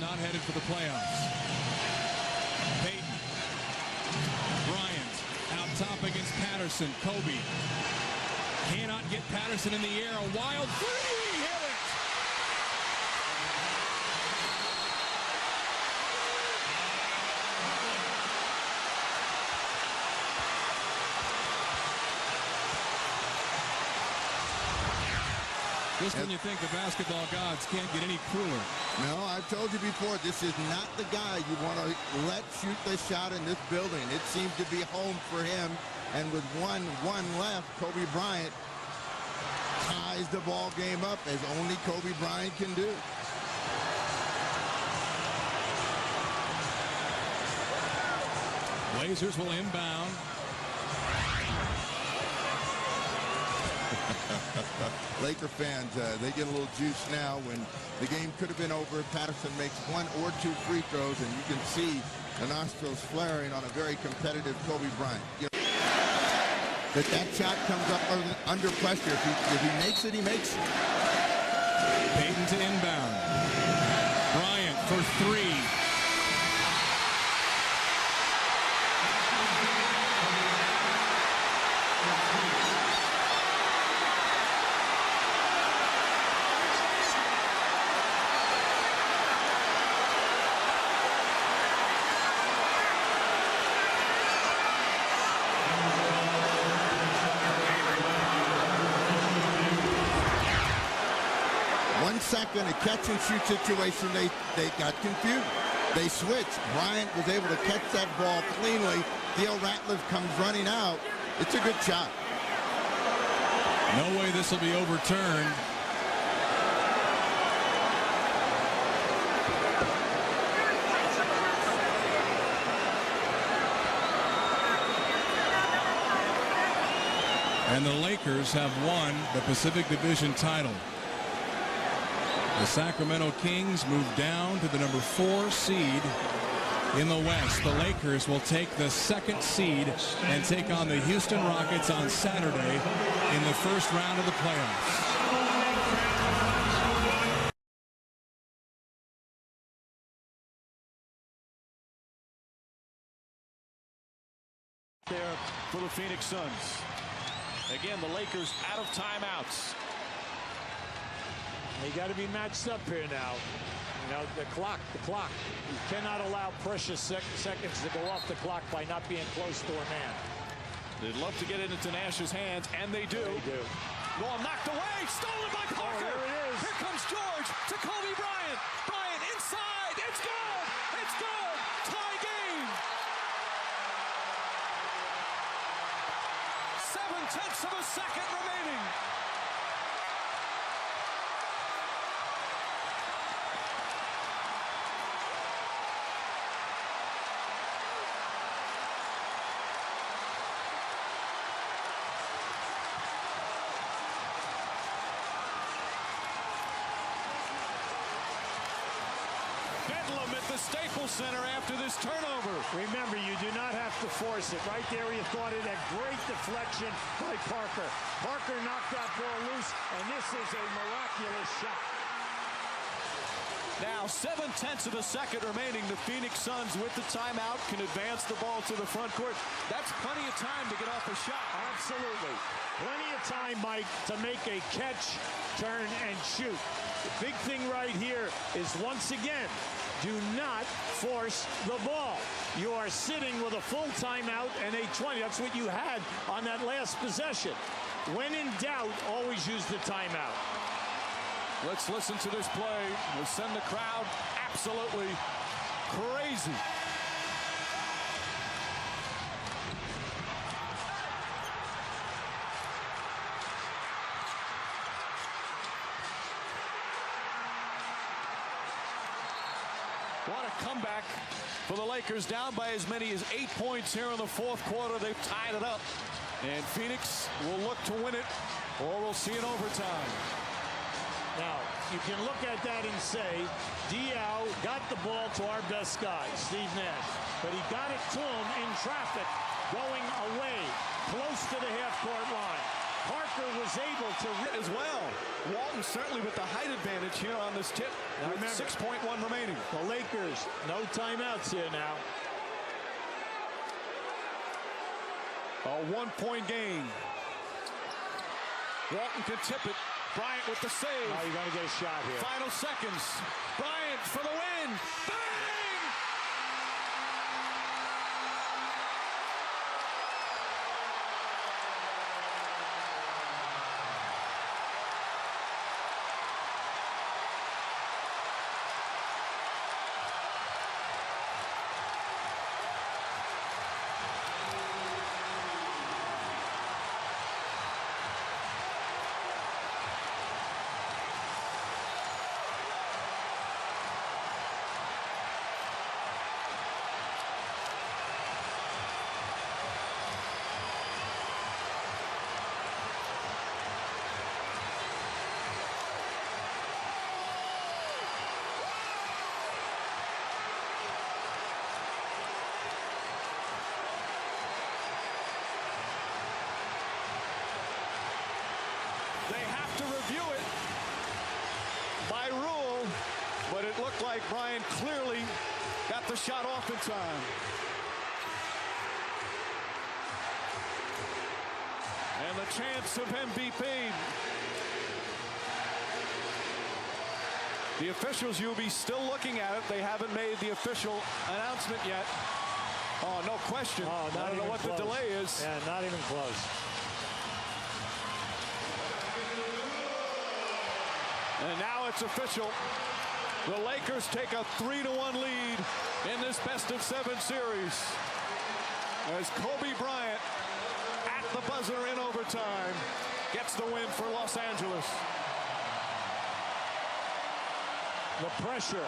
not headed for the playoffs. Peyton. Bryant out top against Patterson. Kobe cannot get Patterson in the air. A wild three. Hit it. Just when you think the basketball gods can't get any cooler. No, I've told you before, this is not the guy you want to let shoot the shot in this building. It seems to be home for him. And with one left, Kobe Bryant ties the ball game up as only Kobe Bryant can do. Blazers will inbound. Laker fans, they get a little juice now when the game could have been over. Patterson makes 1 or 2 free throws, and you can see the nostrils flaring on a very competitive Kobe Bryant. You know, that shot comes up under pressure. If he makes it, he makes it. Payton to inbound. Bryant for 3. Second, a catch and shoot situation, they got confused. They switched. Bryant was able to catch that ball cleanly. Theo Ratliff comes running out. It's a good shot. No way this will be overturned. And the Lakers have won the Pacific Division title. The Sacramento Kings move down to the number 4 seed in the West. The Lakers will take the 2nd seed and take on the Houston Rockets on Saturday in the first round of the playoffs. There for the Phoenix Suns. Again, the Lakers out of timeouts. They got to be matched up here now. You know, the clock. You cannot allow precious seconds to go off the clock by not being close to a man. They'd love to get it into Nash's hands, and they do. Ball knocked away, stolen by Parker. Oh, there it is. Here comes George to Kobe Bryant. Bryant inside. It's good. It's good. Tie game. 0.7 of a second remaining. Bedlam at the Staples Center after this turnover. Remember, you do not have to force it. Right there, you thought it a great deflection by Parker. Parker knocked that ball loose, and this is a miraculous shot. Now 0.7 of a second remaining. The Phoenix Suns with the timeout can advance the ball to the front court. That's plenty of time to get off a shot. Absolutely. Plenty of time, Mike, to make a catch, turn, and shoot. The big thing right here is, once again, do not force the ball. You are sitting with a full timeout and a 20. That's what you had on that last possession. When in doubt, always use the timeout. Let's listen to this play. We'll send the crowd absolutely crazy. What a comeback for the Lakers, down by as many as 8 points here in the 4th quarter. They've tied it up, and Phoenix will look to win it, or we'll see an overtime. Now, you can look at that and say, Diaw got the ball to our best guy, Steve Nash, but he got it to him in traffic going away, close to the half-court line. Parker was able to as well. Walton certainly with the height advantage here on this tip. Now with remember, 6.1 remaining. The Lakers, no timeouts here now. A 1-point game. Walton can tip it. Bryant with the save. Oh, you're going to get a shot here. Final seconds. Bryant for the win. Bang! They have to review it by rule, but it looked like Bryant clearly got the shot off in time. And the chance of MVP. The officials, you'll be still looking at it. They haven't made the official announcement yet. Oh, no question. Oh, I don't know what close. the delay is. Yeah, not even close. And now it's official. The Lakers take a 3-1 lead in this best-of-7 series as Kobe Bryant, at the buzzer in overtime, gets the win for Los Angeles. The pressure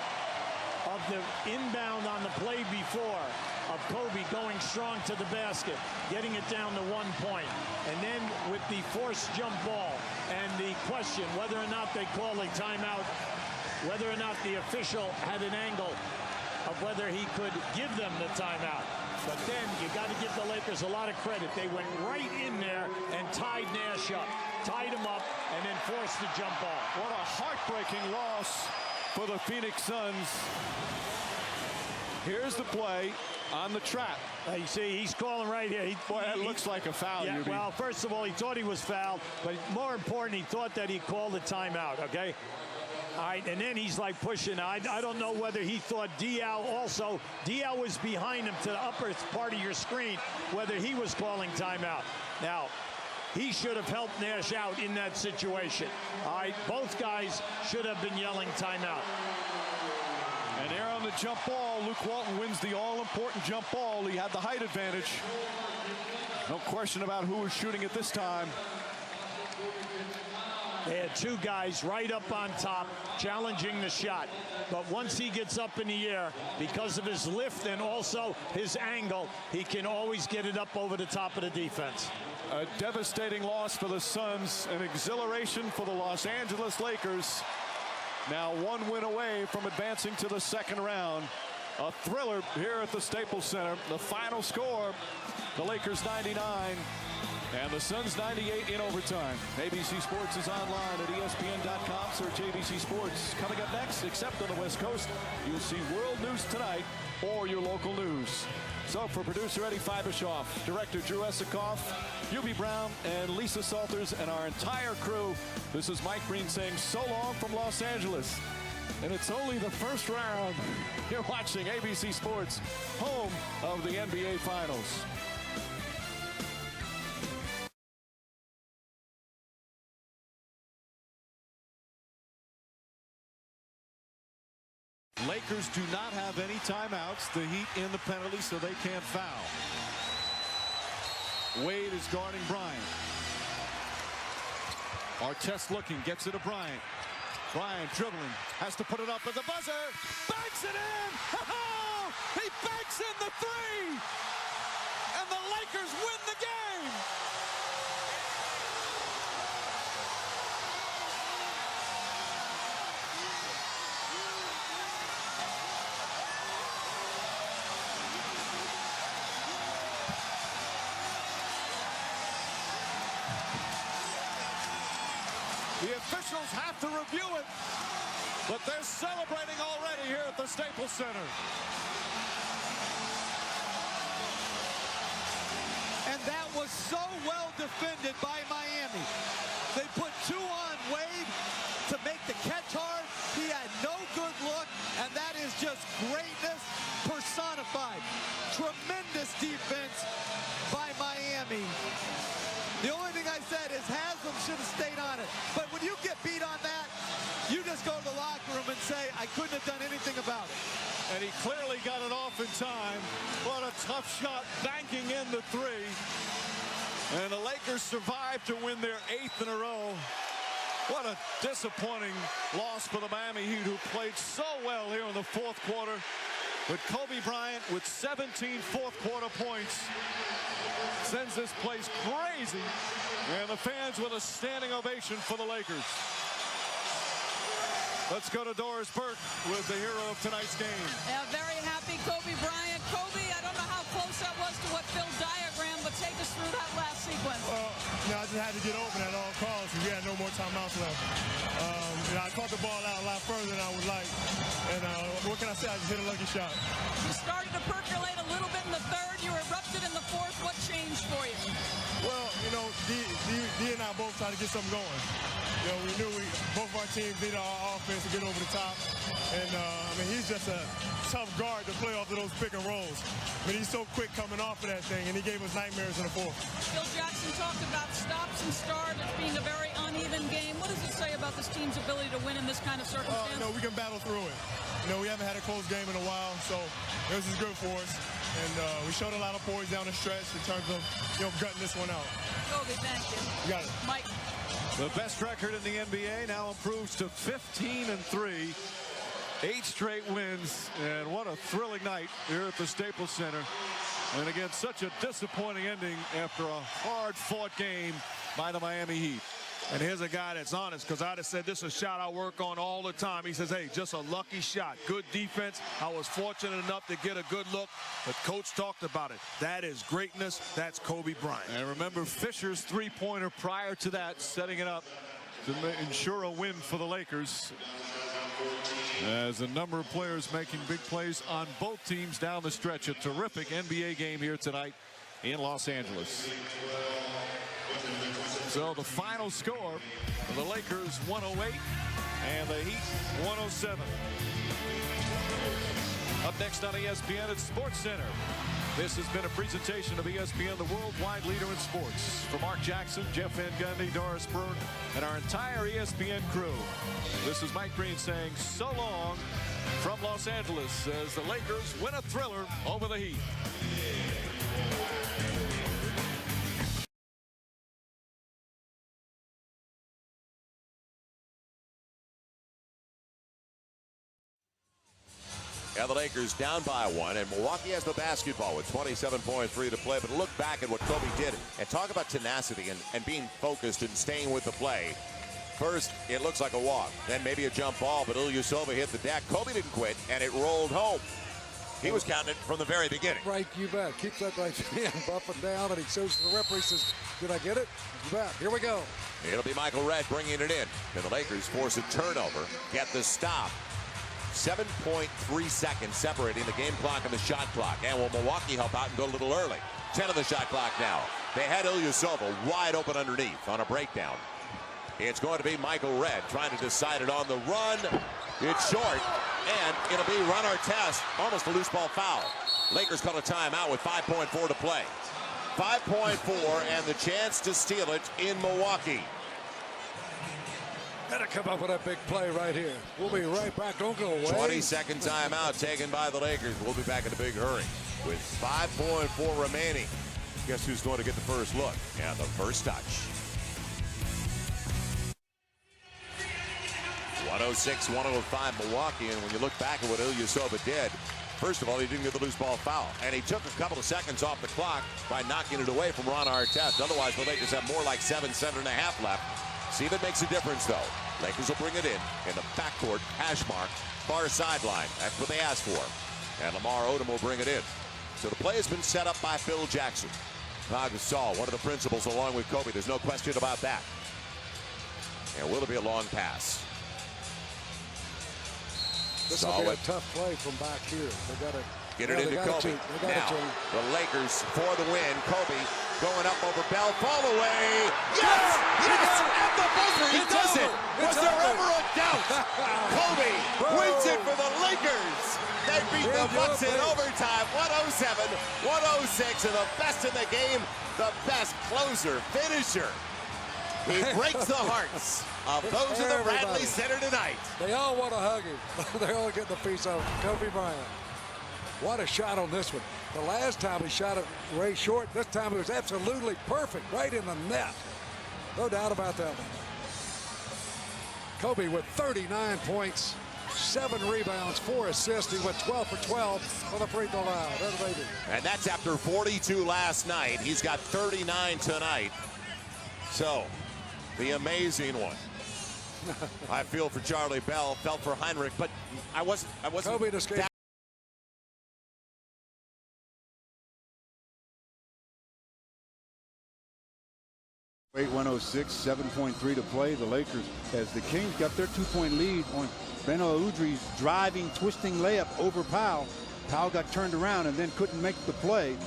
of the inbound on the play before of Kobe going strong to the basket, getting it down to 1 point, and then with the forced jump ball and the question whether or not they call a timeout, whether or not the official had an angle of whether he could give them the timeout. But then you got to give the Lakers a lot of credit. They went right in there and tied Nash up, tied him up, and then forced the jump ball. What a heartbreaking loss for the Phoenix Suns. Here's the play on the trap. You see, he's calling right here. Boy, that looks like a foul. Yeah, well, first of all, he thought he was fouled, but more important, he thought that he called a timeout, okay? All right, and then he's like pushing. I don't know whether he thought Diaw also. Diaw was behind him to the upper part of your screen, whether he was calling timeout. Now, he should have helped Nash out in that situation. All right, both guys should have been yelling timeout. And there on the jump ball, Luke Walton wins the all-important jump ball. He had the height advantage. No question about who was shooting it this time. They had two guys right up on top challenging the shot. But once he gets up in the air, because of his lift and also his angle, he can always get it up over the top of the defense. A devastating loss for the Suns, an exhilaration for the Los Angeles Lakers. Now 1 win away from advancing to the second round. A thriller here at the Staples Center. The final score, the Lakers 99 and the Suns 98 in overtime. ABC Sports is online at ESPN.com. Search ABC Sports. Coming up next, except on the West Coast, you'll see World News Tonight or your local news. So for producer Eddie Fibershoff, director Drew Esikoff, Hubie Brown, and Lisa Salters, and our entire crew, this is Mike Green saying so long from Los Angeles. And it's only the first round. You're watching ABC Sports, home of the NBA Finals. Lakers do not have any timeouts. The Heat in the penalty, so they can't foul. Wade is guarding Bryant. Artest looking, gets it to Bryant. Bryant dribbling, has to put it up at the buzzer. Banks it in! Oh, he banks in the three! And the Lakers win the game! The officials have to review it, but they're celebrating already here at the Staples Center. And that was so well defended by Miami. They put 2 on Wade to make the catch hard. He had no good look, and that is just greatness personified. Tremendous defense by Miami. The only thing I said is Haslam should have stayed on it. But when you get beat on that, you just go to the locker room and say, I couldn't have done anything about it. And he clearly got it off in time. What a tough shot, banking in the 3. And the Lakers survived to win their 8th in a row. What a disappointing loss for the Miami Heat, who played so well here in the 4th quarter. But Kobe Bryant with 17 fourth-quarter points sends this place crazy. And the fans with a standing ovation for the Lakers. Let's go to Doris Burke with the hero of tonight's game. Yeah, very happy Kobe Bryant. Kobe, I don't know how close that was to what Phil diagrammed, but take us through that last sequence. Well, I just had to get open at all costs because we had no more timeouts left. I caught the ball out a lot further than I would like. And what can I say? I just hit a lucky shot. You started to percolate a little bit in the 3rd. You erupted in the 4th. What changed for you? Well, D and I both tried to get something going. We knew both of our teams needed our offense to get over the top. And, he's just a tough guard to play off of those pick and rolls. He's so quick coming off of that thing, and he gave us nightmares in the 4th. Phil Jackson talked about stops and starts as being a very uneven game. What does it say about this team's ability to win in this kind of circumstance? We can battle through it. We haven't had a close game in a while, so this is good for us. And we showed a lot of poise down the stretch in terms of, gutting this one out. Kobe, thank you. You got it. Mike. The best record in the NBA now improves to 15-3. 8 straight wins, and what a thrilling night here at the Staples Center. And again, such a disappointing ending after a hard-fought game by the Miami Heat. And here's a guy that's honest, because I'd have said this is a shot I work on all the time. He says, hey, just a lucky shot. Good defense. I was fortunate enough to get a good look, but coach talked about it. That is greatness. That's Kobe Bryant. And remember Fisher's 3-pointer prior to that, setting it up to ensure a win for the Lakers. As a number of players making big plays on both teams down the stretch. A terrific NBA game here tonight in Los Angeles. So the final score, the Lakers 108 and the Heat 107. Up next on ESPN at Sports Center. This has been a presentation of ESPN, the worldwide leader in sports. For Mark Jackson, Jeff Van Gundy, Doris Burke, and our entire ESPN crew, this is Mike Green saying so long from Los Angeles as the Lakers win a thriller over the Heat. And the Lakers down by 1, and Milwaukee has the basketball with 27.3 to play. But look back at what Kobe did and talk about tenacity and being focused and staying with the play. First, it looks like a walk, then maybe a jump ball, but Ilyasova hit the deck. Kobe didn't quit, and it rolled home. He was counting it from the very beginning. Right, you bet. Keeps that right hand up and down, and he shows the referee, says, did I get it? You bet. Here we go. It'll be Michael Redd bringing it in. And the Lakers force a turnover, get the stop. 7.3 seconds separating the game clock and the shot clock. And will Milwaukee help out and go a little early? 10 of the shot clock now. They had Ilyasova wide open underneath on a breakdown. It's going to be Michael Redd trying to decide it on the run. It's short, and it'll be Ron Artest, almost a loose ball foul. Lakers call a timeout with 5.4 to play. 5.4 and the chance to steal it in Milwaukee. Gotta come up with a big play right here. We'll be right back. Don't go away. 20-second timeout taken by the Lakers. We'll be back in a big hurry with 5.4 remaining. Guess who's going to get the first look and the first touch? 106-105 Milwaukee, and when you look back at what Ilyasova did, first of all, he didn't get the loose ball foul, and he took a couple of seconds off the clock by knocking it away from Ron Artest. Otherwise, the Lakers have more like 7.5 left. See if it makes a difference, though. Lakers will bring it in the backcourt, hash mark, far sideline. That's what they asked for. And Lamar Odom will bring it in. So the play has been set up by Phil Jackson. Pau Gasol, one of the principals along with Kobe. There's no question about that. And will it be a long pass? This will be a tough play from back here. They got to get it into Kobe. Now, the Lakers for the win. Kobe going up over Bell. Fall away. Yes! Yes! At the buzzer, he does it! Was there ever a doubt? Kobe wins it for the Lakers. They beat the Bucks in overtime, 107-106, and the best in the game, the best closer, finisher. He breaks the hearts of those in the Bradley Center tonight. They all want to hug him. They're all getting a piece of Kobe Bryant. What a shot on this one. The last time he shot it way short. This time it was absolutely perfect, right in the net. No doubt about that one. Kobe with 39 points, 7 rebounds, 4 assists. He went 12 for 12 on the free throw line. That's baby. And that's after 42 last night. He's got 39 tonight. So, the amazing one. I feel for Charlie Bell, felt for Heinrich, but I wasn't Kobe to skate. 106, 7.3 to play. The Lakers, as the Kings got their 2-point lead on Beno Udrih's driving, twisting layup over Powell. Powell got turned around and then couldn't make the play.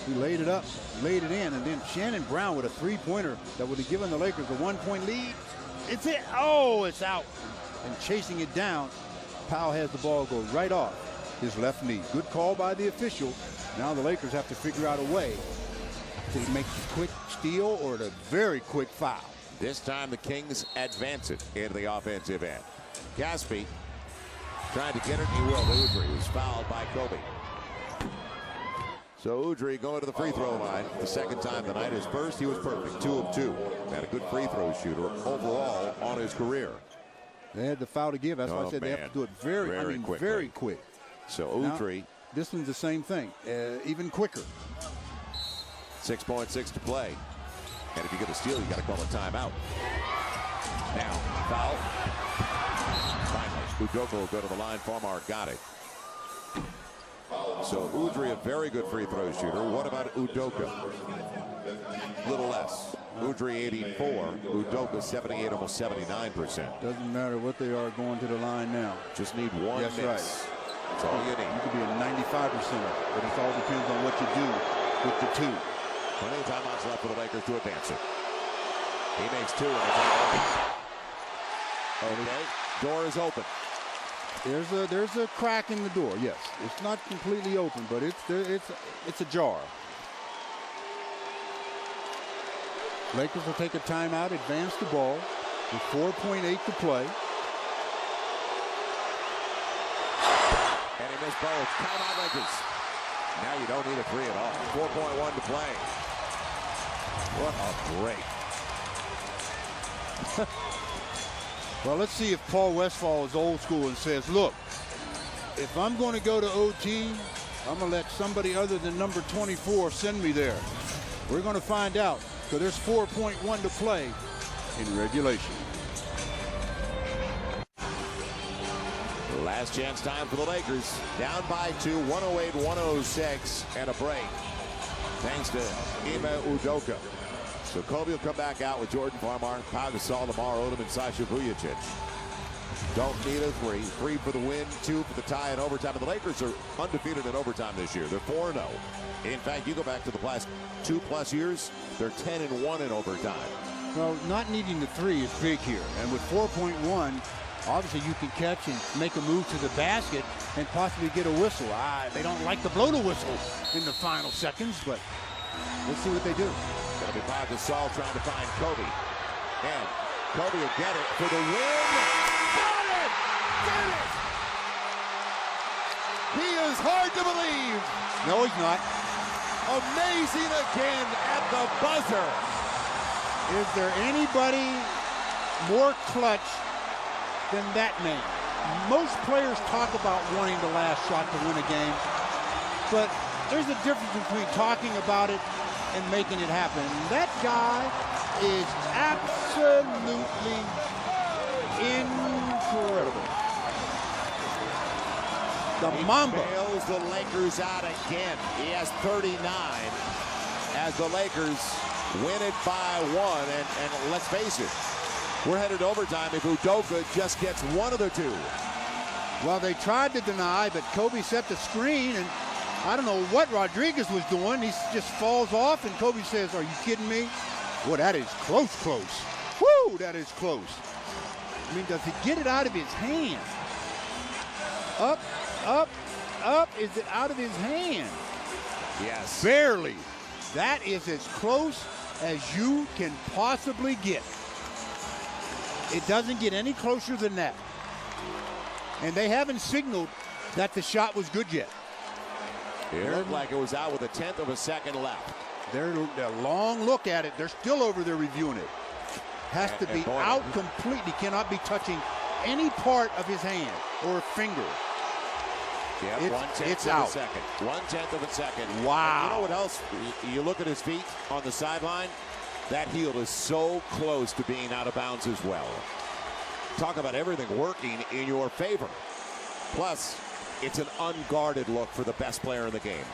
He laid it up, laid it in, and then Shannon Brown with a three-pointer that would have given the Lakers a 1-point lead. It's it. Oh, it's out. And chasing it down, Powell has the ball go right off his left knee. Good call by the official. Now the Lakers have to figure out a way to make a quick steal or a very quick foul. This time the Kings advance it into the offensive end. Gaspy trying to get it. He will. Udrih was fouled by Kobe. So Udrih going to the free throw line the second time tonight. His first, he was perfect, 2 of 2. Had a good free throw shooter overall on his career. They had the foul to give. That's why I said they have to do it very quick. So Udrih. Now, this one's the same thing, even quicker. 6.6 to play. And if you get a steal, you got to call a timeout. Now, foul. Finally, Udoka will go to the line. Farmar got it. So Udrih, a very good free throw shooter. What about Udoka? Little less. Udrih 84, Udoka 78, almost 79%. Doesn't matter what they are going to the line now. Just need one miss. Right. That's all you need. You could be a 95%, but it all depends on what you do with the two. Plenty of timeouts left for the Lakers to advance it. He makes 2 and it's all open. Okay, door is open. There's a crack in the door. Yes, it's not completely open, but it's ajar. Lakers will take a timeout, advance the ball with 4.8 to play. And he missed both. Timeout Lakers. Now you don't need a 3 at all. 4.1 to play. What a break. Well, let's see if Paul Westphal is old school and says, look, if I'm going to go to OT, I'm going to let somebody other than number 24 send me there. We're going to find out, because there's 4.1 to play in regulation. Last chance time for the Lakers. Down by 2, 108-106, and a break. Thanks to Ime Udoka. So Kobe will come back out with Jordan Farmar, Pau Gasol, Lamar Odom, and Sasha Vujacic. Don't need a 3. 3 for the win, 2 for the tie in overtime. And the Lakers are undefeated in overtime this year. They're 4-0. In fact, you go back to the last 2+ years, they're 10-1 in overtime. Well, not needing the 3 is big here. And with 4.1, obviously you can catch and make a move to the basket and possibly get a whistle. They don't like to blow the whistle in the final seconds, but let's see what they do. Going to be Pau Gasol trying to find Kobe. And Kobe will get it for the win. Got it! Get it! He is hard to believe. No, he's not. Amazing again at the buzzer. Is there anybody more clutch than that man? Most players talk about wanting the last shot to win a game, but there's a difference between talking about it and making it happen. That guy is absolutely incredible. The Mamba bails the Lakers out again. He has 39 as the Lakers win it by 1. And let's face it, We're headed to overtime if Udoka just gets one of the two. Well, they tried to deny, but Kobe set the screen, and I don't know what Rodriguez was doing. He just falls off, and Kobe says, "Are you kidding me?" Well, that is close. Woo, that is close. I mean, does he get it out of his hand? Up. Is it out of his hand? Yes. Barely. That is as close as you can possibly get. It doesn't get any closer than that. And they haven't signaled that the shot was good yet. It looked like it was out with 1/10 of a second left. They're a long look at it. They're still over there reviewing it. Has to be out completely. Cannot be touching any part of his hand or finger. Yeah, it's out. 1/10 of a second. Wow. And you know what else? You look at his feet on the sideline. That heel is so close to being out of bounds as well. Talk about everything working in your favor. Plus, it's an unguarded look for the best player in the game.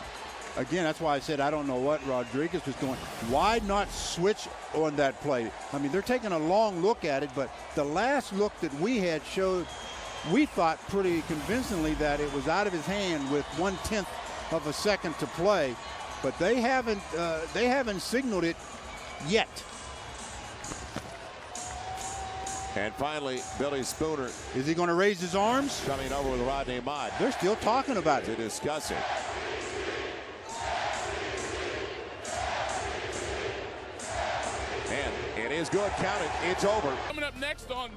Again, that's why I said I don't know what Rodriguez was doing. Why not switch on that play? I mean, they're taking a long look at it, but the last look that we had showed, we thought pretty convincingly that it was out of his hand with 1/10 of a second to play. But they haven't signaled it yet. And finally, Billy Spooner. Is he going to raise his arms? Coming over with Rodney Mott. They're still talking about it. To discuss it. And it is good. Count it. It's over. Coming up next on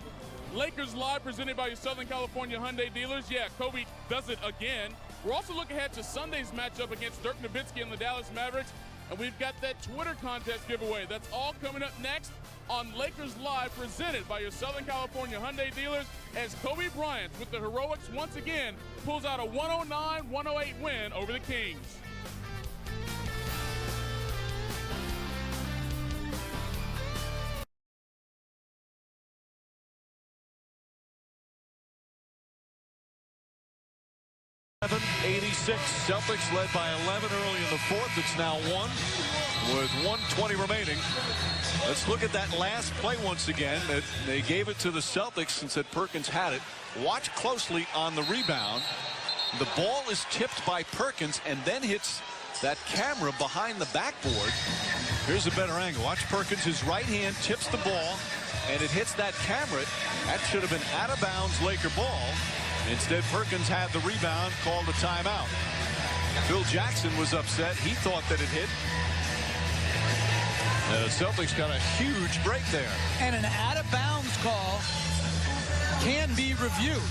Lakers Live, presented by your Southern California Hyundai dealers. Yeah, Kobe does it again. We're also looking ahead to Sunday's matchup against Dirk Nowitzki and the Dallas Mavericks. And we've got that Twitter contest giveaway. That's all coming up next on Lakers Live, presented by your Southern California Hyundai dealers, as Kobe Bryant, with the heroics once again, pulls out a 109-108 win over the Kings. '86 Celtics led by 11 early in the fourth. It's now 1 with 1:20 remaining. Let's look at that last play once again. They gave it to the Celtics and said Perkins had it. Watch closely on the rebound. The ball is tipped by Perkins and then hits that camera behind the backboard. Here's a better angle. Watch Perkins. His right hand tips the ball and it hits that camera. That should have been out of bounds Laker ball. Instead, Perkins had the rebound, called a timeout. Phil Jackson was upset. He thought that it hit. The Celtics got a huge break there. And an out-of-bounds call can be reviewed.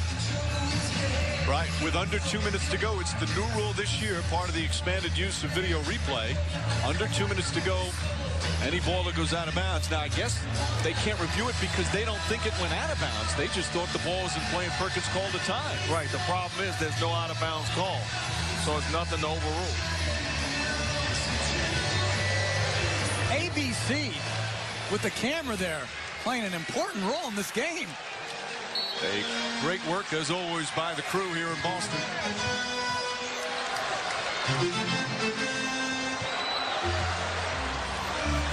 Right, with under 2 minutes to go. It's the new rule this year, part of the expanded use of video replay. Under 2 minutes to go, any ball that goes out of bounds. Now, I guess they can't review it because they don't think it went out of bounds. They just thought the ball was in play and Perkins called a time. Right, the problem is there's no out of bounds call. So it's nothing to overrule. ABC with the camera there playing an important role in this game. Great work, as always, by the crew here in Boston.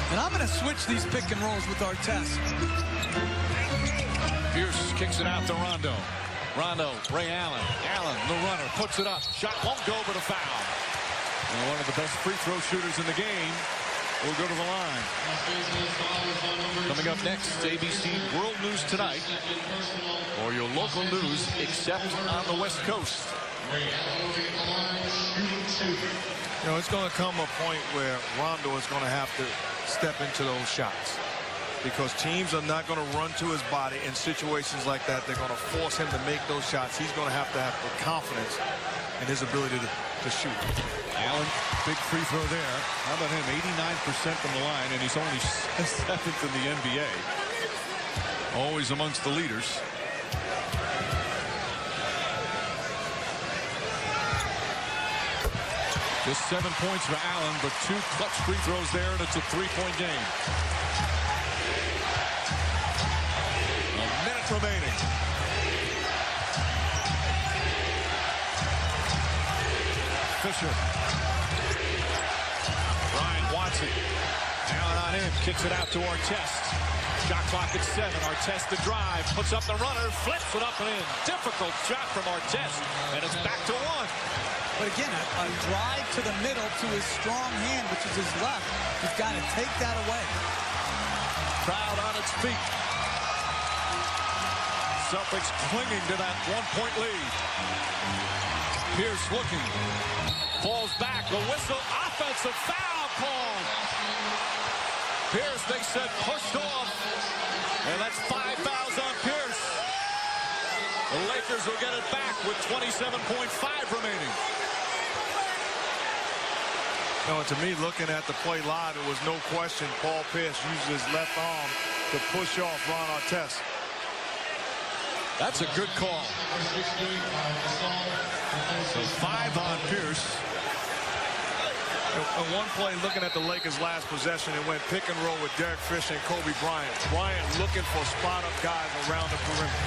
And I'm going to switch these pick and rolls with Artest. Pierce kicks it out to Rondo. Rondo, Ray Allen. Allen, the runner, puts it up. Shot won't go, but a foul. And one of the best free throw shooters in the game will go to the line. Coming up next, ABC World News Tonight, or your local news, except on the West Coast. You know, it's going to come a point where Rondo is going to have to step into those shots, because teams are not going to run to his body in situations like that. They're going to force him to make those shots. He's going to have the confidence in his ability to shoot. Allen, big free throw there. How about him? 89% from the line, and he's only 7th in the NBA. Always amongst the leaders. Just 7 points for Allen, but 2 clutch free throws there, and it's a 3-point game. A minute remaining. Fisher. Bryant wants it. Allen on him, kicks it out to Artest. Shot clock at 7. Artest to drive. Puts up the runner. Flips it up and in. Difficult shot from Artest. And it's back to 1. But again, a drive to the middle to his strong hand, which is his left. He's got to take that away. Crowd on its feet. Celtics clinging to that 1-point lead. Pierce looking. Falls back. The whistle. Offensive foul call. Pierce, they said, pushed off. And that's 5 fouls on Pierce. The Lakers will get it back with 27.5 remaining. No, to me, looking at the play live, it was no question Paul Pierce used his left arm to push off Ron Artest. That's a good call. So 5 on Pierce. On one play, looking at the Lakers' last possession, it went pick and roll with Derek Fisher and Kobe Bryant. Bryant looking for spot-up guys around the perimeter.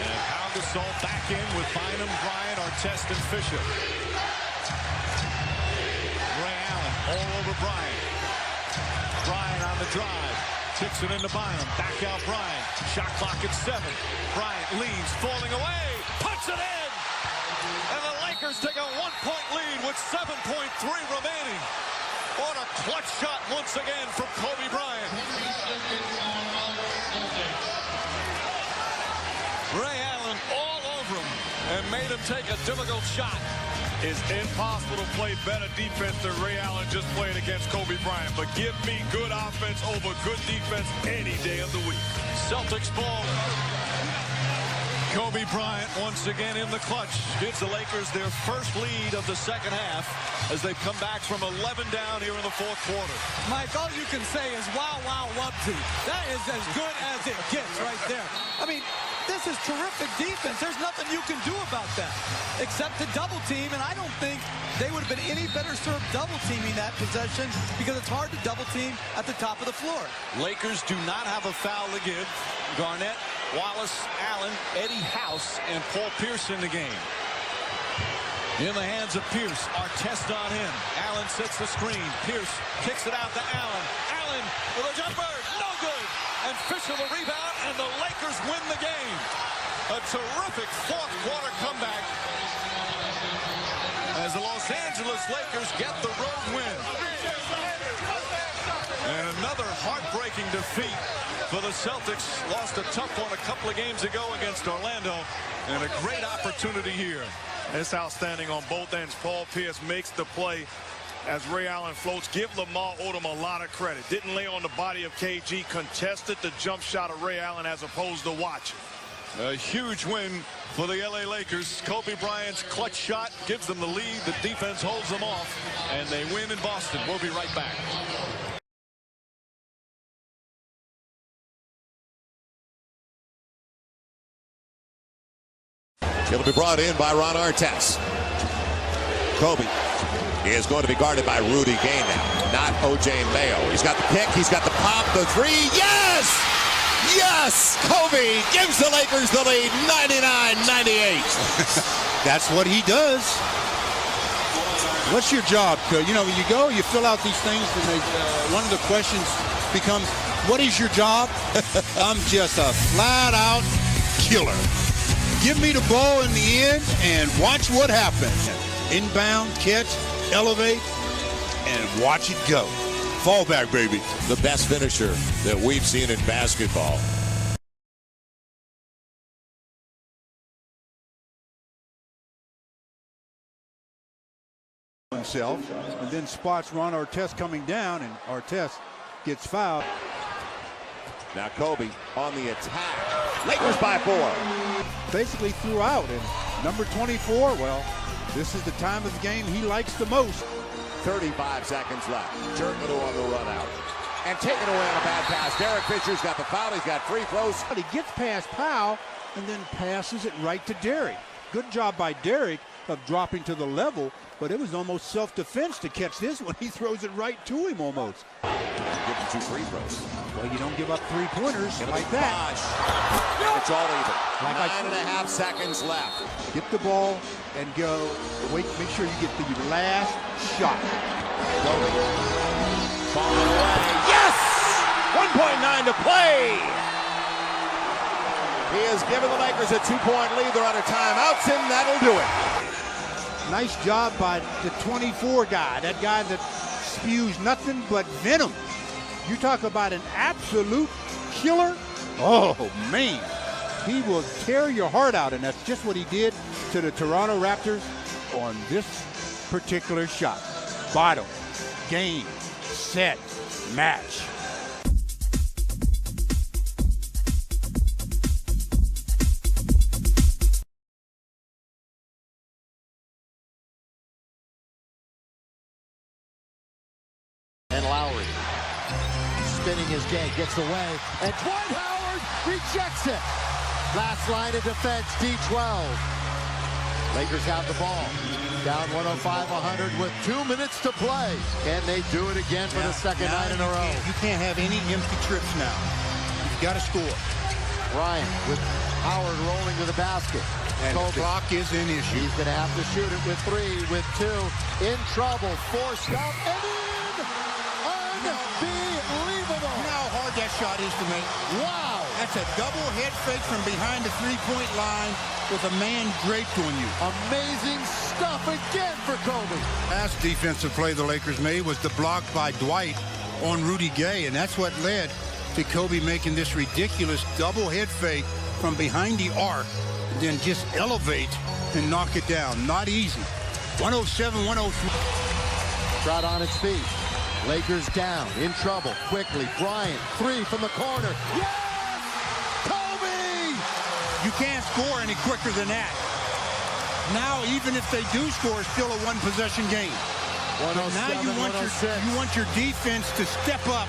And Pau Gasol back in with Bynum, Bryant, Artest, and Fisher. Ray Allen all over Bryant. Bryant on the drive. Ticks it into Bynum. Back out Bryant. Shot clock at 7. Bryant leads, falling away. Puts it in! And the Lakers take a 1-point lead with 7.3 remaining. What a clutch shot once again from Kobe Bryant. Ray Allen all over him and made him take a difficult shot. It's impossible to play better defense than Ray Allen just played against Kobe Bryant. But give me good offense over good defense any day of the week. Celtics ball. Kobe Bryant once again in the clutch. Gives the Lakers their first lead of the second half as they come back from 11 down here in the fourth quarter. Mike, all you can say is wow, wow, Wubsy. That is as good as it gets right there. I mean, this is terrific defense. There's nothing you can do about that except to double team, and I don't think they would have been any better served double teaming that possession because it's hard to double team at the top of the floor. Lakers do not have a foul to give. Garnett, Wallace, Allen, Eddie House, and Paul Pierce in the game. In the hands of Pierce. Artest on him. Allen sets the screen. Pierce kicks it out to Allen. Allen with a jumper. No good. And Fisher the rebound, and the Lakers win the game. A terrific fourth quarter comeback as the Los Angeles Lakers get the road win. And another heartbreaking defeat for the Celtics. Lost a tough one a couple of games ago against Orlando, and a great opportunity here. It's outstanding on both ends. Paul Pierce makes the play as Ray Allen floats. Give Lamar Odom a lot of credit. Didn't lay on the body of KG. Contested the jump shot of Ray Allen as opposed to watching. A huge win for the LA Lakers. Kobe Bryant's clutch shot gives them the lead. The defense holds them off, and they win in Boston. We'll be right back. It'll be brought in by Ron Artest. Kobe is going to be guarded by Rudy Gay now, not O.J. Mayo. He's got the pick, he's got the pop, the three. Yes! Yes! Kobe gives the Lakers the lead, 99-98. That's what he does. What's your job, Coach? You know, when you go, you fill out these things, and one of the questions becomes, what is your job? I'm just a flat-out killer. Give me the ball in the end and watch what happens. Inbound, catch, elevate, and watch it go. Fall back, baby. The best finisher that we've seen in basketball. Himself, and then spots Ron Artest coming down, and Artest gets fouled. Now Kobe on the attack. Lakers by 4. Basically throughout, and number 24, well, this is the time of the game he likes the most. 35 seconds left. Jerkino on the run out. And taken away on a bad pass. Derek Fisher's got the foul. He's got free throws. He gets past Powell and then passes it right to Derek. Good job by Derek of dropping to the level, but it was almost self-defense to catch this one. He throws it right to him almost. Give him 2 free throws. Well, you don't give up 3-pointers like that. It's all even. 9.5 seconds left. Get the ball and go. Wait, make sure you get the last shot. Falling away. Yes! 1.9 to play. He has given the Lakers a 2-point lead. They're out of timeouts, and that'll do it. Nice job by the 24 guy, that guy that spews nothing but venom. You talk about an absolute killer. Oh, man. He will tear your heart out, and that's just what he did to the Toronto Raptors on this particular shot. Bottom, game, set, match. And Lowry spinning his game, gets away, and Dwight Howard rejects it. Last line of defense, D12. Lakers have the ball. Down 105-100 with 2 minutes to play. Can they do it again for the second night in a row? You can't have any empty trips now. You've got to score. Bryant with Howard rolling to the basket. And the clock is an issue. He's going to have to shoot it with 3, with 2. In trouble, forced up, and in! Unbelievable! You know how hard that shot is to make? Wow! That's a double head fake from behind the three-point line with a man draped on you. Amazing stuff again for Kobe. Last defensive play the Lakers made was the block by Dwight on Rudy Gay, and that's what led to Kobe making this ridiculous double head fake from behind the arc, and then just elevate and knock it down. Not easy. 107-103. Shot on its feet. Lakers down, in trouble, quickly. Bryant, 3 from the corner. Yes! Kobe! You can't score any quicker than that. Now, even if they do score, it's still a one-possession game. But now you want your defense to step up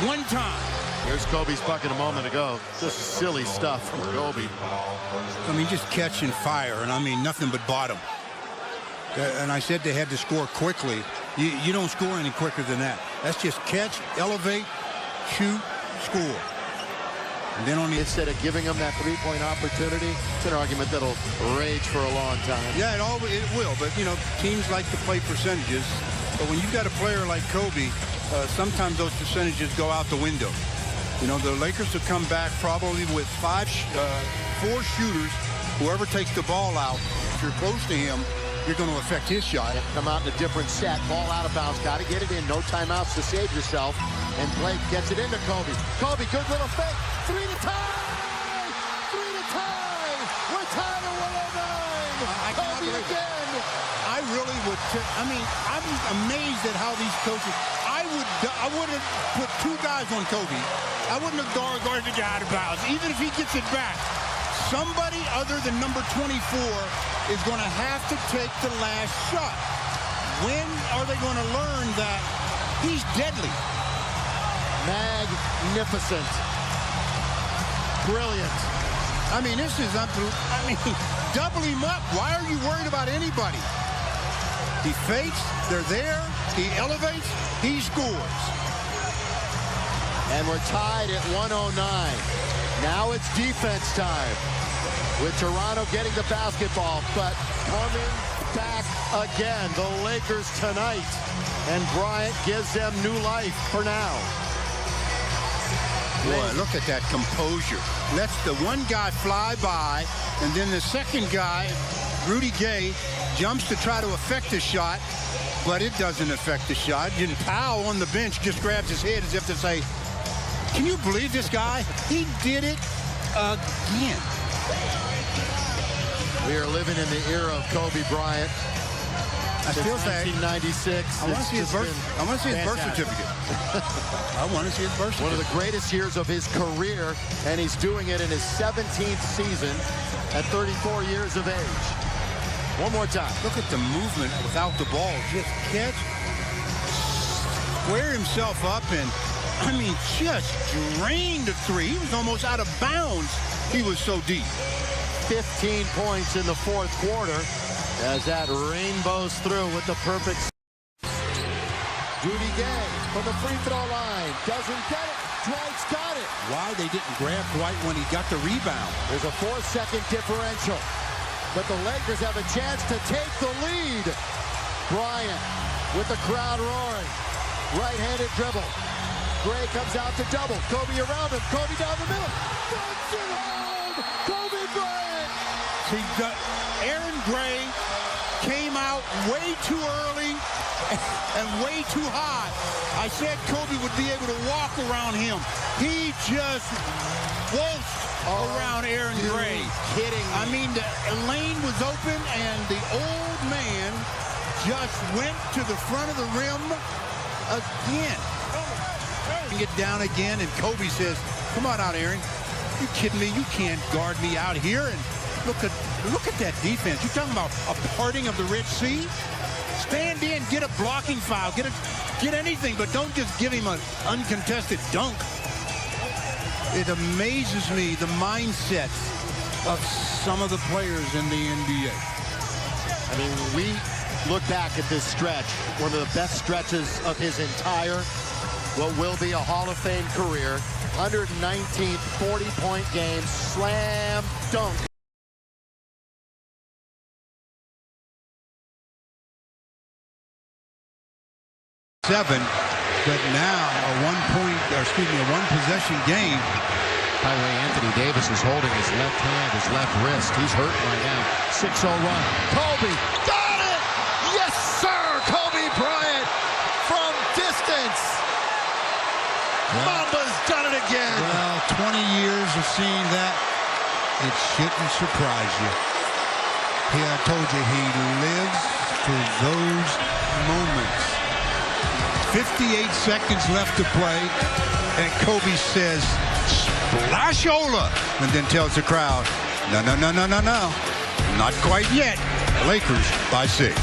one time. Here's Kobe's bucket a moment ago. Just silly stuff from Kobe. I mean, just catch and fire, and I mean nothing but bottom. And I said they had to score quickly. You don't score any quicker than that. That's just catch, elevate, shoot, score. And then on the instead of giving them that three-point opportunity, it's an argument that'll rage for a long time. Yeah, it will. But you know, teams like to play percentages. But when you've got a player like Kobe, sometimes those percentages go out the window. You know, the Lakers have come back probably with 4 shooters. Whoever takes the ball out, if you're close to him, you're going to affect his shot. Come out in a different set. Ball out of bounds. Got to get it in. No timeouts to save yourself. And Blake gets it into Kobe. Kobe, good little fake. 3 to tie! 3 to tie! We're tied at 109! Kobe again! I really would. I mean, I'm amazed at how these coaches. I would have put 2 guys on Kobe. I wouldn't have guarded the guy out of bounds, even if he gets it back. Somebody other than number 24 is going to have to take the last shot. When are they going to learn that he's deadly? Magnificent. Brilliant. I mean, this is unbelievable. I mean, double him up. Why are you worried about anybody? He fakes, they're there, he elevates, he scores. And we're tied at 109. Now it's defense time. With Toronto getting the basketball, but coming back again. The Lakers tonight. And Bryant gives them new life for now. Boy, look at that composure. Lets the one guy fly by, and then the second guy, Rudy Gay, jumps to try to affect the shot, but it doesn't affect the shot. And Powell on the bench just grabs his head as if to say, can you believe this guy? He did it again. We are living in the era of Kobe Bryant. I still say 1996. I want to see his birth certificate. I want to see his birth certificate. One of the greatest years of his career, and he's doing it in his 17th season at 34 years of age. One more time. Look at the movement without the ball. Just catch, square himself up, and I mean, just drained the 3. He was almost out of bounds. He was so deep. 15 points in the 4th quarter as that rainbows through with the perfect. Rudy Gay from the free throw line. Doesn't get it. Dwight's got it. Why they didn't grab Dwight when he got the rebound? There's a 4-second differential. But the Lakers have a chance to take the lead. Bryant with the crowd roaring. Right-handed dribble. Gray comes out to double. Kobe around him. Kobe down the middle. Puts it home. Kobe Bryant. See, Aaron Gray came out way too early and way too high. I said Kobe would be able to walk around him. He just waltzed around Aaron Gray. Kidding me. I mean, the lane was open and the old man just went to the front of the rim again. Get down again, and Kobe says, "Come on out, Aaron. You kidding me? You can't guard me out here." And look at that defense. You're talking about a parting of the Red Sea? Stand in, get a blocking foul, get anything, but don't just give him an uncontested dunk. It amazes me the mindset of some of the players in the NBA. I mean, we look back at this stretch, one of the best stretches of his entire, what will be a Hall of Fame career. 119th 40-point game, slam dunk. But now a one-possession game. By the way, Anthony Davis is holding his left hand, his left wrist. He's hurting right now. 6-0 run. Kobe got it! Yes, sir! Kobe Bryant from distance. Mamba's done it again. Well, 20 years of seeing that, it shouldn't surprise you. I told you, he lives for those moments. 58 seconds left to play, and Kobe says, "Splashola," and then tells the crowd, no, not quite yet. Lakers by 6.